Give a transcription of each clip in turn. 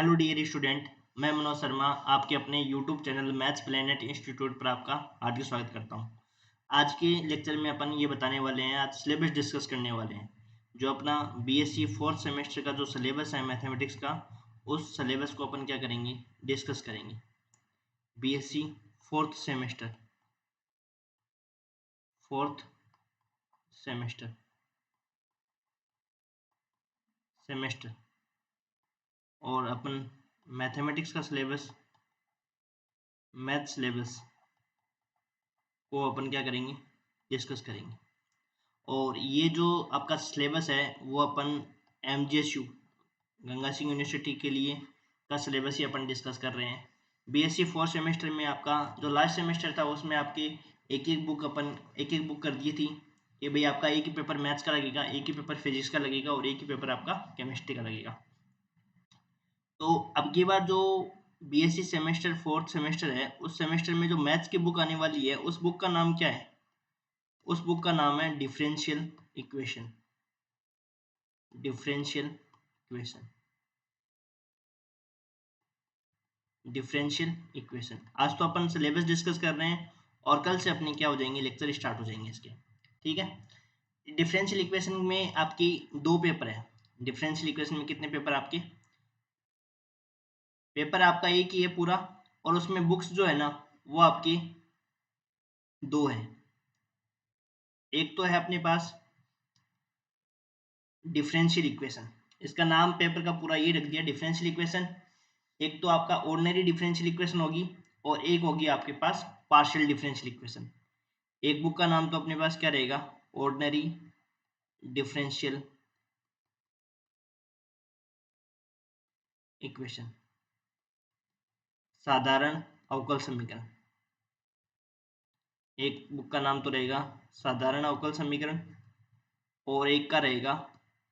Hello dear student, मैं मनोज शर्मा आपके अपने YouTube channel maths planet institute पर आपका हार्दिक स्वागत करता हूं। आज के लेक्चर में अपन ये बताने वाले हैं, आज सिलेबस डिस्कस करने वाले हैं। जो अपना बीएससी फोर्थ सेमेस्टर का जो सिलेबस है मैथमेटिक्स का, उस सिलेबस को अपन क्या करेंगे, डिस्कस करेंगे। BSc fourth semester semester semester और अपन मैथमेटिक्स का सिलेबस, मैथ सिलेबस को अपन क्या करेंगे, डिस्कस करेंगे। और ये जो आपका सिलेबस है वो अपन एमजीएसयू गंगा सिंह यूनिवर्सिटी के लिए का सिलेबस ही अपन डिस्कस कर रहे हैं। बीएससी फोर्थ सेमेस्टर में आपका जो लास्ट सेमेस्टर था उसमें आपके एक एक बुक कर दी थी कि भाई आपका एक ही पेपर मैथ्स का लगेगा, एक ही पेपर फिजिक्स का लगेगा और एक ही पेपर आपका केमिस्ट्री का लगेगा। तो अब की बार जो बीएससी सेमेस्टर फोर्थ सेमेस्टर है, उस सेमेस्टर में जो मैथ्स की बुक आने वाली है, उस बुक का नाम क्या है? उस बुक का नाम है differential equation. Differential equation differential equation. आज तो अपन सिलेबस डिस्कस कर रहे हैं और कल से अपने क्या हो जाएंगे, लेक्चर स्टार्ट हो जाएंगे इसके। ठीक है। डिफरेंशियल इक्वेशन में आपकी दो पेपर है। डिफरेंशियल इक्वेशन में कितने पेपर आपके? पेपर आपका एक ही है पूरा, और उसमें बुक्स जो है ना वो आपकी दो है। एक तो है अपने पास डिफरेंशियल इक्वेशन, इसका नाम पेपर का पूरा ये रख दिया डिफरेंशियल इक्वेशन। एक तो आपका ऑर्डिनरी डिफरेंशियल इक्वेशन होगी और एक होगी आपके पास पार्शियल डिफरेंशियल इक्वेशन। एक बुक का नाम तो अपने पास क्या रहेगा, ऑर्डिनरी डिफरेंशियल इक्वेशन, साधारण अवकल समीकरण। एक बुक का नाम तो रहेगा साधारण अवकल समीकरण और एक का रहेगा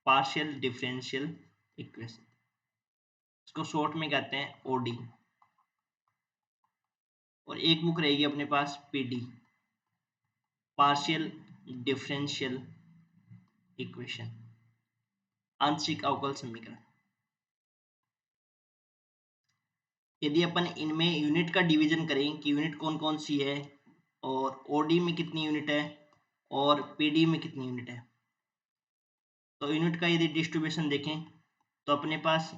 पार्शियल डिफरेंशियल इक्वेशन, इसको शॉर्ट में कहते हैं ओडी। और एक बुक रहेगी अपने पास पीडी, पार्शियल डिफरेंशियल इक्वेशन, आंशिक अवकल समीकरण। यदि अपन इनमें यूनिट का डिवीजन करें कि यूनिट कौन कौन सी है और ओडी में कितनी यूनिट है और पीडी में कितनी यूनिट है, तो यूनिट का यदि डिस्ट्रीब्यूशन देखें तो अपने पास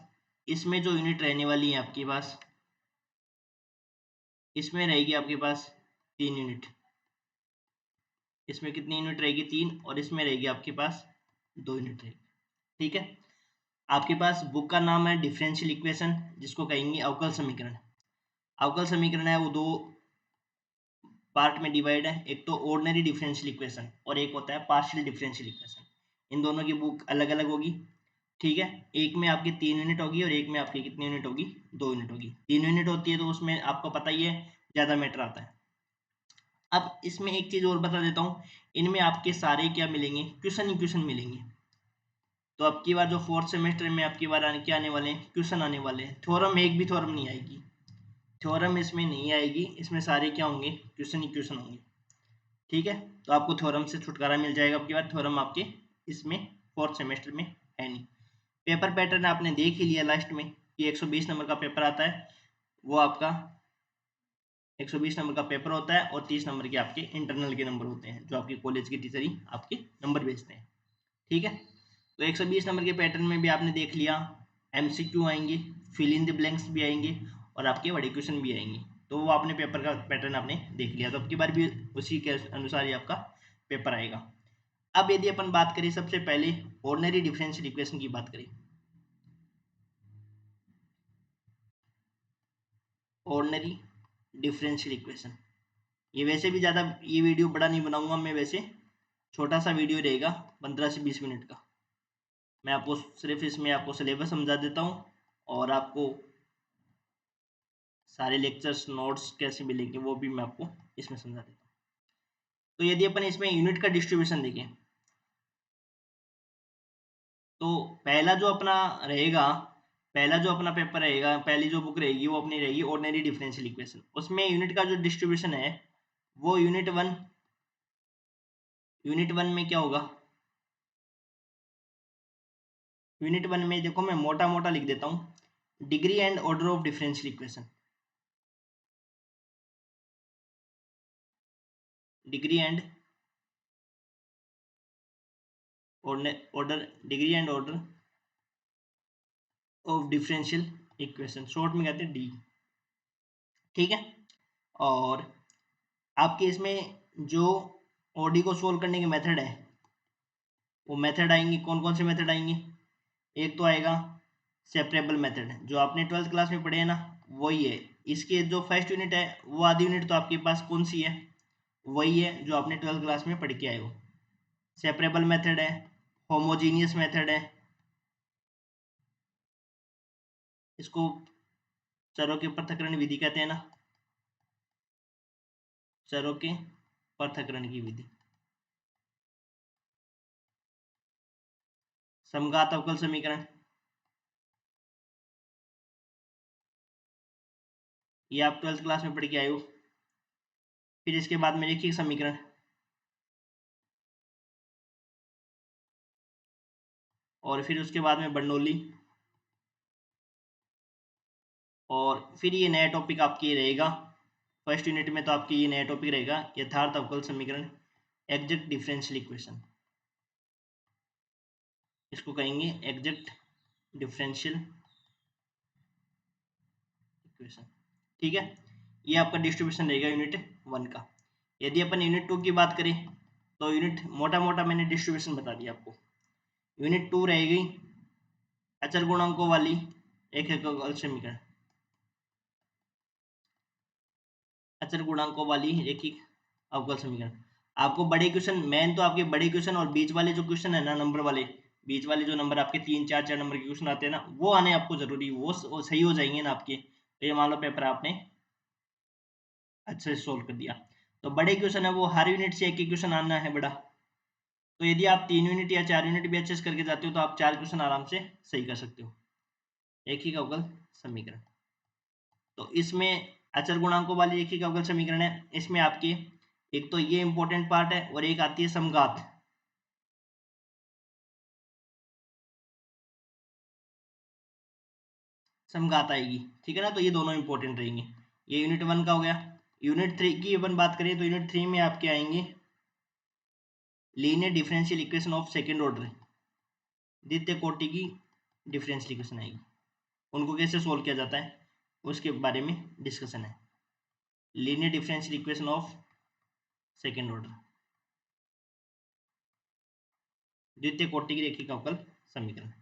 इसमें जो यूनिट रहने वाली है आपके पास, इसमें रहेगी आपके पास 3 यूनिट। इसमें कितनी यूनिट रहेगी? 3। और इसमें रहेगी आपके पास 2 यूनिट रहेगी। ठीक है। आपके पास बुक का नाम है डिफरेंशियल इक्वेशन, जिसको कहेंगे अवकल समीकरण। अवकल समीकरण है वो दो पार्ट में डिवाइड है, एक तो ऑर्डिनरी डिफरेंशियल इक्वेशन और एक होता है पार्शियल डिफरेंशियल इक्वेशन। इन दोनों की बुक अलग अलग होगी। ठीक है। एक में आपकी 3 यूनिट होगी और एक में आपकी कितनी यूनिट होगी? 2 यूनिट होगी। 3 यूनिट होती है तो उसमें आपको पता ही है ज़्यादा मैटर आता है। अब इसमें एक चीज़ और बता देता हूँ, इनमें आपके सारे क्या मिलेंगे? क्वेश्चन ही क्वेश्चन मिलेंगे। तो अब की बार जो फोर्थ सेमेस्टर में आपकी बार क्या आने वाले हैं? क्वेश्चन आने वाले हैं। थ्योरम एक भी थ्योरम नहीं आएगी, थ्योरम इसमें नहीं आएगी। इसमें सारे क्या होंगे? क्वेश्चन ही क्वेश्चन होंगे। ठीक है। तो आपको थ्योरम से छुटकारा मिल जाएगा। अब की बार थ्योरम आपके इसमें फोर्थ सेमेस्टर में है नहीं। पेपर पैटर्न आपने देख ही लिया लास्ट में कि 120 नंबर का पेपर आता है। वो आपका 120 नंबर का पेपर होता है और 30 नंबर के आपके इंटरनल के नंबर होते हैं, जो आपके कॉलेज के टीचर ही आपके नंबर भेजते हैं। ठीक है। तो 120 नंबर के पैटर्न में भी आपने देख लिया, एमसीक्यू आएंगे, फिल इन द ब्लैंक्स भी आएंगे और आपके बड़े क्वेश्चन भी आएंगे। तो वो आपने पेपर का पैटर्न आपने देख लिया, तो अब की बार भी उसी के अनुसार ही आपका पेपर आएगा। अब यदि अपन बात करें सबसे पहले ऑर्डिनरी डिफरेंशियल इक्वेशन की बात करें, ऑर्डिनरी डिफरेंशियल इक्वेशन। ये वैसे भी ज़्यादा ये वीडियो बड़ा नहीं बनाऊंगा मैं, वैसे छोटा सा वीडियो रहेगा 15 से 20 मिनट का। मैं आपको सिर्फ इसमें आपको सिलेबस समझा देता हूँ और आपको सारे लेक्चर्स नोट्स कैसे मिलेंगे वो भी मैं आपको इसमें समझा देता हूँ। तो यदि अपन इसमें यूनिट का डिस्ट्रीब्यूशन देखें तो पहला जो अपना पेपर रहेगा, पहली जो बुक रहेगी वो अपनी रहेगी ऑर्डिनरी डिफरेंशियल इक्वेशन। उसमें यूनिट का जो डिस्ट्रीब्यूशन है वो यूनिट वन में क्या होगा? यूनिट वन में देखो, मैं मोटा मोटा लिख देता हूँ। Degree and order of differential equation, degree and order, degree and order of differential equation, short में कहते हैं डी। ठीक है, और आपके इसमें जो ओडी को सोल्व करने के मेथड है वो मेथड आएंगे, कौन कौन से मेथड आएंगे? एक तो आएगा सेपरेबल मेथड, जो आपने 12th क्लास में पढ़े हैं ना, वही है। इसके जो फर्स्ट यूनिट है वो आधी यूनिट तो आपके पास कौन सी है? वही है जो आपने 12th क्लास में पढ़ के आए हो। सेपरेबल मेथड है, होमोजीनियस मेथड है, इसको चरों के पृथक्करण विधि कहते हैं ना, चरों के पृथक्करण की विधि, समघात अवकल समीकरण, ये आप 12th क्लास में पढ़ के आए हो। फिर इसके बाद में रैखिक समीकरण, और फिर उसके बाद में बर्नौली, और फिर ये नया टॉपिक आपके ये रहेगा फर्स्ट यूनिट में, तो आपकी ये नया टॉपिक रहेगा यथार्थ अवकल समीकरण, एग्जैक्ट डिफरेंशियल इक्वेशन, इसको कहेंगे एग्जैक्ट डिफरेंशियल इक्वेशन। ठीक है, ये आपका डिस्ट्रीब्यूशन रहेगा यूनिट 1 का। यदि अपन यूनिट 2 की बात करें तो यूनिट मोटा मोटा मैंने डिस्ट्रीब्यूशन बता दिया आपको। यूनिट 2 रहेगी अचर गुणांकों वाली एक अवकल समीकरण, अचर गुणांकों वाली रैखिक अवकल समीकरण। आपको बड़े क्वेश्चन, मेन तो आपके बड़े क्वेश्चन और बीच वाले जो क्वेश्चन है ना, नंबर वाले, बीच वाले जो नंबर आपके 3 4 4 नंबर के क्वेश्चन आते हैं ना, वो आने आपको जरूरी, वो सही हो जाएंगे ना आपके। तो ये मान लो पेपर आपने अच्छे से सोल्व कर दिया, तो बड़े क्वेश्चन है वो हर यूनिट से एक एक क्वेश्चन आना है बड़ा। तो यदि आप 3 यूनिट या 4 यूनिट भी अच्छे से करके जाते हो तो आप 4 क्वेश्चन आराम से सही कर सकते हो एक ही अवकल समीकरण। तो इसमें अचर गुणांकों वाली एक ही अवकल समीकरण है, इसमें आपकी एक तो ये इंपॉर्टेंट पार्ट है और एक आती है समघात। समघात आएगी, ठीक है ना, तो ये दोनों इंपॉर्टेंट रहेंगे। ये यूनिट 1 का हो गया। यूनिट 3 की अपन बात करें तो यूनिट 3 में आपके आएंगे linear differential equation of second order, द्वितीय कोटि की डिफरेंशियल इक्वेशन आएगी, उनको कैसे सोल्व किया जाता है उसके बारे में डिस्कशन है। Linear differential equation of second order, द्वितीय कोटि की रैखिक अवकल समीकरण।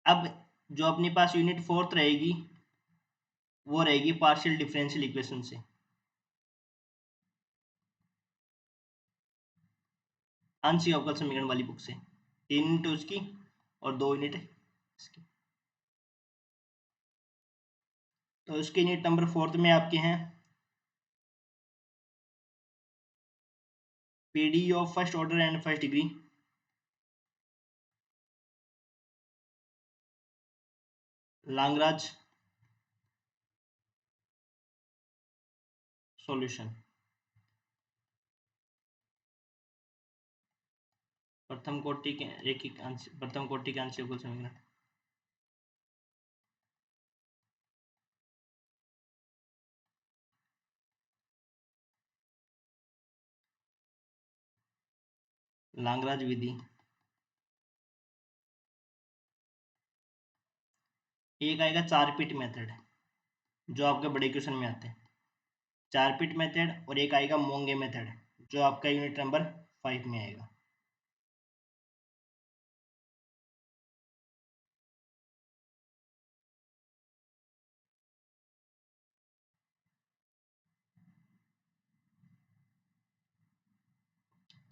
अब जो अपने पास यूनिट 4 रहेगी वो रहेगी पार्शियल डिफरेंशियल इक्वेशन से, आंशिक अवकल समीकरण वाली बुक से, 3 यूनिट उसकी और 2 यूनिट इसकी। तो उसके यूनिट नंबर 4 में आपके हैं PD of first order and first degree, Lagrange solution, प्रथम कोटि के रैखिक प्रथम कोटि के आंशिक अवकल समीकरण, लाग्रांज विधि। एक आएगा 4 पिट मेथड, जो आपके बड़े क्वेश्चन में आते हैं, 4 पिट मेथड, और एक आएगा मोंगे मेथड, जो आपका यूनिट नंबर 5 में आएगा।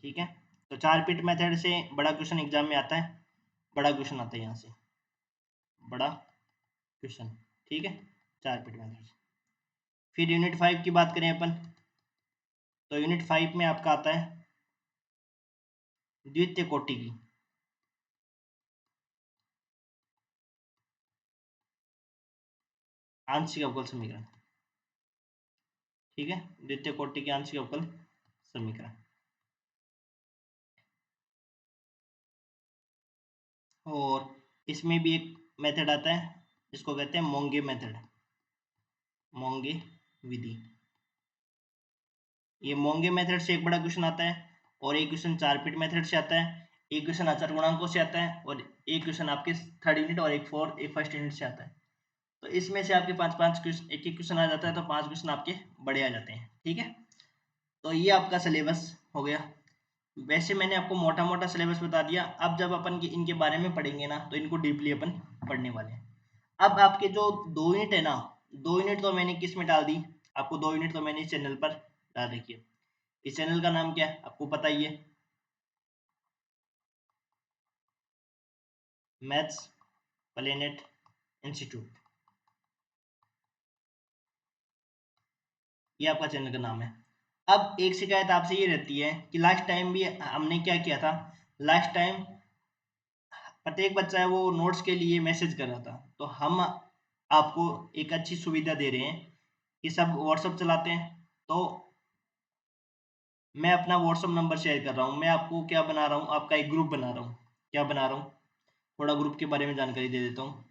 ठीक है, तो 4 पिट मेथड से बड़ा क्वेश्चन एग्जाम में आता है, बड़ा क्वेश्चन आता है यहाँ से, बड़ा क्वेश्चन। ठीक है, 4 पिट मेथड। फिर यूनिट 5 की बात करें अपन, तो यूनिट 5 में आपका आता है द्वितीय कोटि की, आंशिक अवकल समीकरण, ठीक है, द्वितीय कोटि के आंशिक अवकल समीकरण। और इसमें भी एक मेथड आता है जिसको कहते हैं मोंगे मेथड, मोंगे विधि। ये मोंगे मेथड से एक बड़ा क्वेश्चन आता है और एक क्वेश्चन 4 फीट मेथड से आता है, एक क्वेश्चन अचरगुणांकों से आता है और एक क्वेश्चन आपके 3rd यूनिट और एक फर्स्ट यूनिट से आता है। तो इसमें से आपके 5 क्वेश्चन, एक क्वेश्चन आ जाता है, तो 5 क्वेश्चन आपके बड़े आ जाते हैं, ठीक है। तो ये आपका सिलेबस हो गया। वैसे मैंने आपको मोटा मोटा सिलेबस बता दिया। अब जब अपन इनके बारे में पढ़ेंगे ना, तो इनको डीपली अपन पढ़ने वाले हैं। अब आपके जो 2 यूनिट है ना, 2 यूनिट तो मैंने किस में डाल दी, आपको 2 यूनिट तो मैंने इस चैनल पर डाल रखी है। इस चैनल का नाम क्या है आपको पता ही है, मैथ्स प्लेनेट इंस्टीट्यूट, ये आपका चैनल का नाम है। अब एक शिकायत आपसे ये रहती है कि लास्ट टाइम भी हमने क्या किया था, लास्ट टाइम प्रत्येक बच्चा है वो नोट्स के लिए मैसेज कर रहा था, तो हम आपको एक अच्छी सुविधा दे रहे हैं कि सब व्हाट्सएप चलाते हैं। तो मैं अपना व्हाट्सएप नंबर शेयर कर रहा हूँ, मैं आपको क्या बना रहा हूँ, आपका एक ग्रुप बना रहा हूँ। क्या बना रहा हूँ, थोड़ा ग्रुप के बारे में जानकारी दे देता हूँ।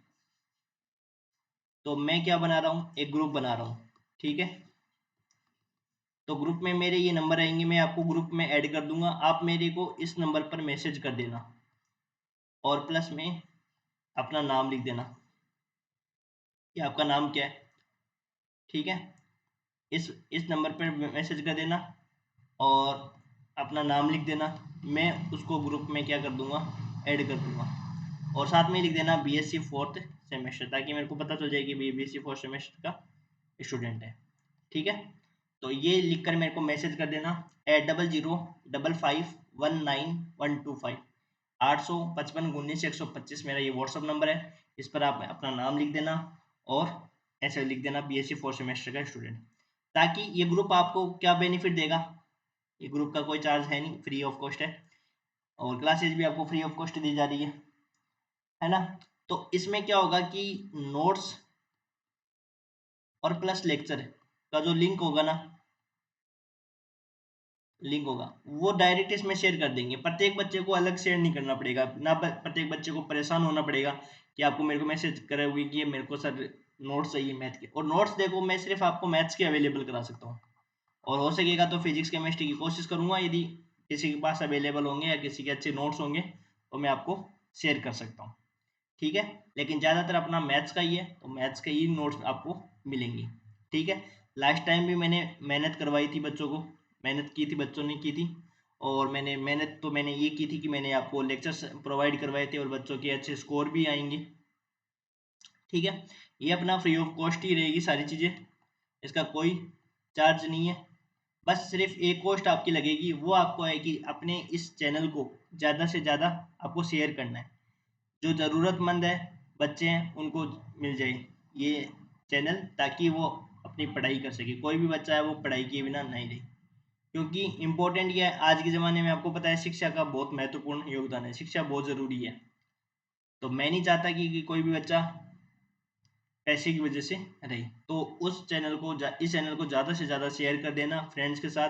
तो मैं क्या बना रहा हूँ, एक ग्रुप बना रहा हूँ, ठीक है। तो ग्रुप में मेरे ये नंबर आएंगे, मैं आपको ग्रुप में ऐड कर दूंगा, आप मेरे को इस नंबर पर मैसेज कर देना और प्लस में अपना नाम लिख देना कि आपका नाम क्या है, ठीक है। इस नंबर पर मैसेज कर देना और अपना नाम लिख देना, मैं उसको ग्रुप में क्या कर दूंगा, ऐड कर दूंगा। और साथ में लिख देना बीएससी 4th सेमेस्टर, ताकि मेरे को पता चल जाए कि बीएससी 4th सेमेस्टर का स्टूडेंट है, ठीक है। तो ये लिखकर मेरे को मैसेज कर देना 8005519125, 855 19 125 मेरा ये व्हाट्सअप नंबर है। इस पर आप अपना नाम लिख देना और ऐसे लिख देना बीएससी 4th सेमेस्टर का स्टूडेंट, ताकि ये ग्रुप आपको क्या बेनिफिट देगा, ये ग्रुप का कोई चार्ज है नहीं, फ्री ऑफ कॉस्ट है और क्लासेज भी आपको फ्री ऑफ कॉस्ट दी जा रही है ना। तो इसमें क्या होगा कि नोट्स और प्लस लेक्चर का जो लिंक होगा ना, लिंक होगा वो डायरेक्ट इसमें शेयर कर देंगे। प्रत्येक बच्चे को अलग शेयर नहीं करना पड़ेगा ना, प्रत्येक बच्चे को परेशान होना पड़ेगा कि आपको मेरे को मैसेज करे हुए कि मेरे को सर नोट्स चाहिए मैथ के। और नोट्स देखो मैं सिर्फ आपको मैथ्स के अवेलेबल करा सकता हूँ और हो सकेगा तो फिजिक्स केमिस्ट्री की कोशिश करूंगा, यदि किसी के पास अवेलेबल होंगे या किसी के अच्छे नोट्स होंगे तो मैं आपको शेयर कर सकता हूँ, ठीक है। लेकिन ज़्यादातर अपना मैथ्स का ही है, तो मैथ्स के ही नोट्स आपको मिलेंगी, ठीक है। लास्ट टाइम भी मैंने मेहनत करवाई थी बच्चों को, मेहनत की थी बच्चों ने की थी, और मैंने मेहनत तो मैंने ये की थी कि मैंने आपको लेक्चर्स प्रोवाइड करवाए थे और बच्चों के अच्छे स्कोर भी आएंगे, ठीक है। ये अपना फ्री ऑफ कॉस्ट ही रहेगी सारी चीज़ें, इसका कोई चार्ज नहीं है। बस सिर्फ एक कॉस्ट आपकी लगेगी, वो आपको है कि अपने इस चैनल को ज़्यादा से ज़्यादा आपको शेयर करना है, जो ज़रूरतमंद है बच्चे हैं उनको मिल जाए ये चैनल, ताकि वो अपनी पढ़ाई कर सके। कोई भी बच्चा है वो पढ़ाई किए बिना नहीं रहे, क्योंकि इम्पोर्टेंट ये है आज के ज़माने में, आपको पता है शिक्षा का बहुत महत्वपूर्ण योगदान है, शिक्षा बहुत ज़रूरी है। तो मैं नहीं चाहता कि कोई भी बच्चा पैसे की वजह से रहे। तो उस चैनल को इस चैनल को ज़्यादा से ज़्यादा शेयर कर देना फ्रेंड्स के साथ।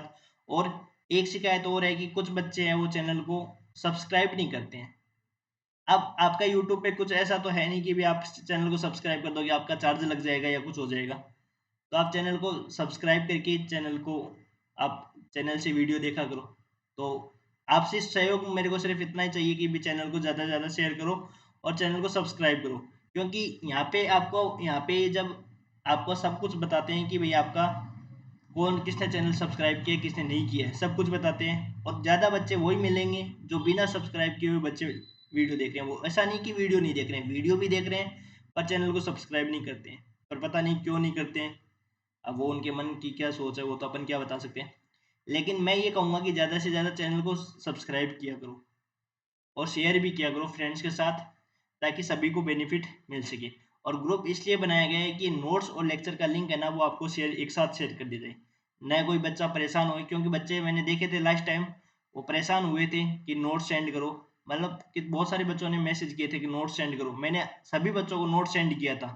और एक शिकायत और है कि कुछ बच्चे हैं वो चैनल को सब्सक्राइब नहीं करते हैं। अब आपका यूट्यूब पे कुछ ऐसा तो है नहीं कि भी आप चैनल को सब्सक्राइब कर दोगे आपका चार्ज लग जाएगा या कुछ हो जाएगा। तो आप चैनल को सब्सक्राइब करके चैनल को आप चैनल से वीडियो देखा करो। तो आपसे सहयोग मेरे को सिर्फ इतना ही चाहिए कि भी चैनल को ज़्यादा से ज़्यादा शेयर करो और चैनल को सब्सक्राइब करो, क्योंकि यहाँ पे जब आपको सब कुछ बताते हैं कि भाई आपका कौन किसने चैनल सब्सक्राइब किया किसने नहीं किया है, सब कुछ बताते हैं। और ज़्यादा बच्चे वही मिलेंगे जो बिना सब्सक्राइब किए हुए बच्चे वीडियो देख रहे हैं। वो ऐसा नहीं कि वीडियो नहीं देख रहे हैं, वीडियो भी देख रहे हैं पर चैनल को सब्सक्राइब नहीं करते हैं, पर पता नहीं क्यों नहीं करते हैं। अब वो उनके मन की क्या सोच है वो तो अपन क्या बता सकते हैं। लेकिन मैं ये कहूँगा कि ज़्यादा से ज़्यादा चैनल को सब्सक्राइब किया करो और शेयर भी किया करो फ्रेंड्स के साथ, ताकि सभी को बेनिफिट मिल सके। और ग्रुप इसलिए बनाया गया है कि नोट्स और लेक्चर का लिंक है ना वो आपको शेयर एक साथ शेयर कर दिया जाए, न कोई बच्चा परेशान हो। क्योंकि बच्चे मैंने देखे थे लास्ट टाइम वो परेशान हुए थे कि नोट्स सेंड करो, मतलब कि बहुत सारे बच्चों ने मैसेज किए थे कि नोट्स सेंड करो, मैंने सभी बच्चों को नोट्स सेंड किया था।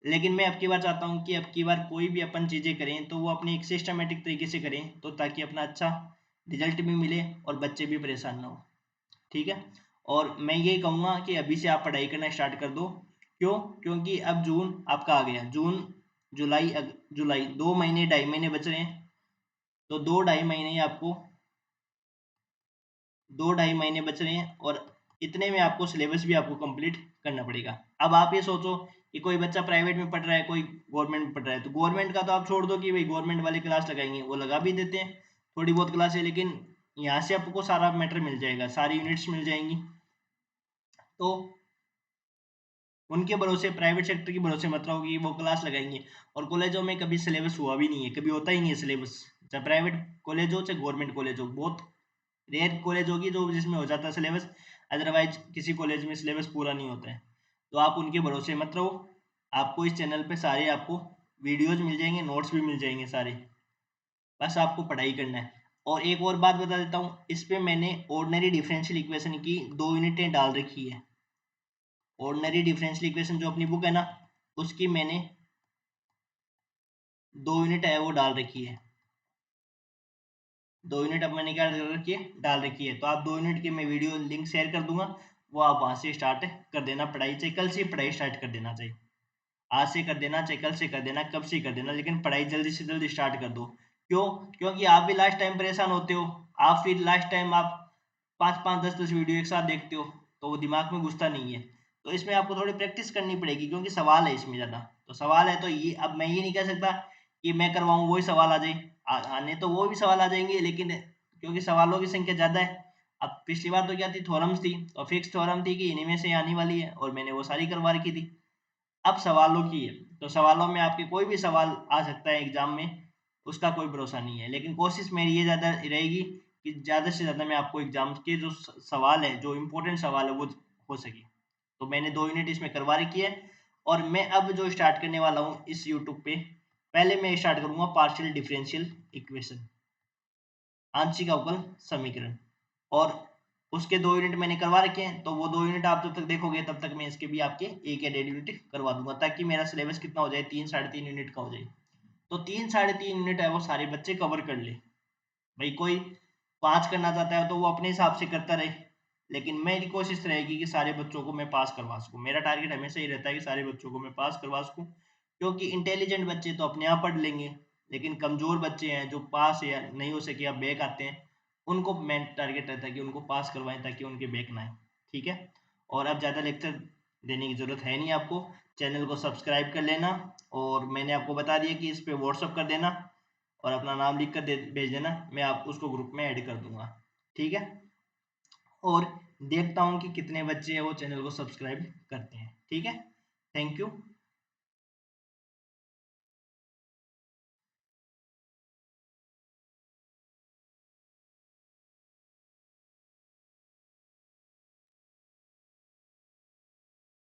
लेकिन मैं अब की बार चाहता हूँ कि अब की बार कोई भी अपन चीज़ें करें तो वो अपनी एक सिस्टमेटिक तरीके से करें, तो ताकि अपना अच्छा रिजल्ट भी मिले और बच्चे भी परेशान ना हो। ठीक है। और मैं ये कहूँगा कि अभी से आप पढ़ाई करना स्टार्ट कर दो। क्यों? क्योंकि अब जून आपका आ गया, जून जुलाई 2 महीने 2.5 महीने बच रहे हैं। तो 2-2.5 महीने ही आपको 2-2.5 महीने बच रहे हैं और इतने में आपको सिलेबस भी आपको कंप्लीट करना पड़ेगा। अब आप ये सोचो कि कोई बच्चा प्राइवेट में पढ़ रहा है, कोई गवर्नमेंट में पढ़ रहा है, तो गवर्नमेंट का तो आप छोड़ दो कि भाई गवर्नमेंट वाले क्लास लगाएंगे, वो लगा भी देते हैं थोड़ी बहुत क्लासें, लेकिन यहाँ से आपको सारा मैटर मिल जाएगा, सारी यूनिट्स मिल जाएंगी। तो उनके भरोसे, प्राइवेट सेक्टर के भरोसे मत रहो कि वो क्लास लगाएंगे। और कॉलेजों में कभी सिलेबस हुआ भी नहीं है, कभी होता ही नहीं है सिलेबस, चाहे प्राइवेट कॉलेज हो चाहे गवर्नमेंट कॉलेज हो। बहुत रेयर कॉलेज होगी जो जिसमें हो जाता है सिलेबस, अदरवाइज किसी कॉलेज में सिलेबस पूरा नहीं होता है। तो आप उनके भरोसे मत रहो। आपको इस चैनल पे सारे आपको वीडियोज मिल जाएंगे, नोट्स भी मिल जाएंगे सारे, बस आपको पढ़ाई करना है। और एक और बात बता देता हूँ, इस पे मैंने ऑर्डिनरी डिफरेंशियल इक्वेशन की 2 यूनिटें डाल रखी है। ऑर्डिनरी डिफरेंशियल इक्वेशन जो अपनी बुक है ना, उसकी मैंने 2 यूनिट है वो डाल रखी है। 2 यूनिट अब मैंने क्या कर रखी है, डाल रखी है। तो आप 2 यूनिट की मैं वीडियो लिंक शेयर कर दूंगा, वो आप वहां से स्टार्ट कर देना पढ़ाई, चाहे कल से पढ़ाई स्टार्ट कर देना, चाहिए आज से कर देना, चाहे कल से कर देना, कब से कर देना, लेकिन पढ़ाई जल्दी से जल्दी स्टार्ट कर दो। क्यों? क्योंकि आप भी लास्ट टाइम परेशान होते हो। आप फिर लास्ट टाइम आप 5-5 10-10 वीडियो एक साथ देखते हो, तो वो दिमाग में घुसता नहीं है। तो इसमें आपको थोड़ी प्रैक्टिस करनी पड़ेगी, क्योंकि सवाल है इसमें ज़्यादा। तो सवाल है तो ये, अब मैं ये नहीं कह सकता कि मैं करवाऊँ वही सवाल आ जाए, आने तो वो भी सवाल आ जाएंगे, लेकिन क्योंकि सवालों की संख्या ज़्यादा है। अब पिछली बार तो क्या थी, थ्योरम्स थी और फिक्स थ्योरम थी कि इन्हीं में से आने वाली है, और मैंने वो सारी करवा रखी थी। अब सवालों की है, तो सवालों में आपके कोई भी सवाल आ सकता है एग्जाम में, उसका कोई भरोसा नहीं है। लेकिन कोशिश मेरी ये ज़्यादा रहेगी कि ज़्यादा से ज़्यादा मैं आपको एग्जाम के जो सवाल है, जो इम्पोर्टेंट सवाल है, वो हो सके। तो मैंने 2 यूनिट इसमें करवा रखी है। और मैं अब जो स्टार्ट करने वाला हूँ इस यूट्यूब पे, पहले मैं स्टार्ट करूंगा पार्शियल डिफरेंशियल इक्वेशन, आंशिक अवकल समीकरण। और उसके 2 यूनिट मैंने करवा रखे हैं, तो वो 2 यूनिट आप जब तक देखोगे तब तक मैं इसके भी आपके 1 या 1.5 यूनिट करवा दूंगा, ताकि मेरा सिलेबस कितना हो जाए, 3-3.5 यूनिट का हो जाए। तो 3-3.5 यूनिट है वो सारे बच्चे कवर कर ले। भाई कोई 5 करना चाहता है तो वो अपने हिसाब से करता रहे, लेकिन मेरी कोशिश रहेगी कि सारे बच्चों को मैं पास करवा सकूं। मेरा टारगेट हमेशा ही रहता है कि सारे बच्चों को मैं पास करवा सकूं, क्योंकि इंटेलिजेंट बच्चे तो अपने आप पढ़ लेंगे, लेकिन कमजोर बच्चे हैं जो पास या नहीं हो सके या बैक आते हैं, उनको मेन टारगेट रहता है कि उनको पास करवाएं, ताकि उनके बैक ना आए। ठीक है। और अब ज़्यादा लेक्चर देने की ज़रूरत है नहीं आपको, चैनल को सब्सक्राइब कर लेना, और मैंने आपको बता दिया कि इस पर व्हाट्सअप कर देना और अपना नाम लिख कर भेज देना, मैं आप उसको ग्रुप में ऐड कर दूंगा। ठीक है। और देखता हूँ कि कितने बच्चे हैं वो चैनल को सब्सक्राइब करते हैं। ठीक है। Thank you.